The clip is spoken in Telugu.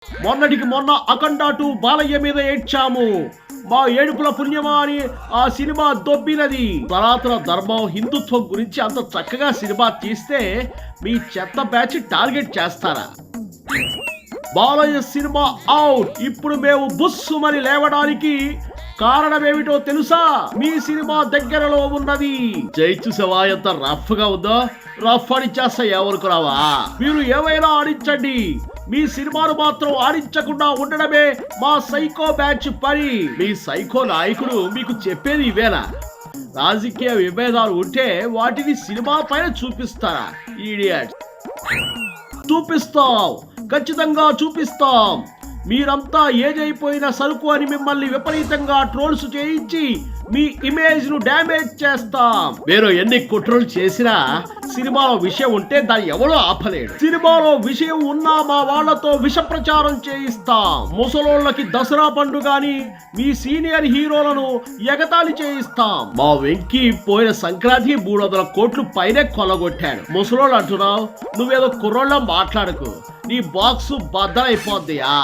మొన్నటికి మొన్న అఖండ 2 బాలయ్య మీద ఏడ్చాము. మా ఏడుపుల పుణ్యమా అని ఆ సినిమా దొబ్బినది. సనాతన ధర్మం, హిందుత్వం గురించి అంత చక్కగా సినిమా తీస్తే మీ చెత్త బ్యాచ్ టార్గెట్ చేస్తారా? Balayya cinema out. ఇప్పుడు మేము బుస్సుమని లేవడానికి కారణమేమిటో తెలుసా? మీ సినిమా దగ్గరలో ఉన్నది. జై చూసావా ఎంత రఫ్ గా ఉందో? రఫ్ ఆడిచ్చేస్తా ఎవరుకురావా? మీరు ఏమైనా ఆడించండి, మీ సినిమాను మాత్రం ఆడించకుండా ఉండడమే మా సైకో బ్యాచ్ పని. మీ సైకో నాయకుడు మీకు చెప్పేది ఇవేనా? రాజకీయ విభేదాలు ఉంటే వాటిని సినిమా పైన చూపిస్తారా? ఈడియట్. చూపిస్తాం, ఖచ్చితంగా చూపిస్తాం. మీరంతా ఏజ్ అయిపోయిన సరుకు అని మిమ్మల్ని విపరీతంగా ట్రోల్స్ చేయించి మీ ఇమేజ్ ను డ్యామేజ్ చేస్తాం. మీరు ఎన్ని కుట్రలు చేసినా సినిమాలో విషయం ఉంటే దాన్ని ఎవడో ఆపలేడు. సినిమాలో విషయం ఉన్నా మా వాళ్లతో విష ప్రచారం చేయిస్తాం. ముసలోళ్ళకి దసరా పండుగ అని మీ సీనియర్ హీరోలను ఎగతాళి చేయిస్తాం. మా వెంకీ పోయిన సంక్రాంతికి 300 కోట్లు పైనే కొల్లగొట్టాడు. ముసలోళ్ళు అంటున్నావు, నువ్వేదో కుర్రోళ్ళ మాట్లాడకు, నీ బాక్స్ బద్దలైపోద్దియా.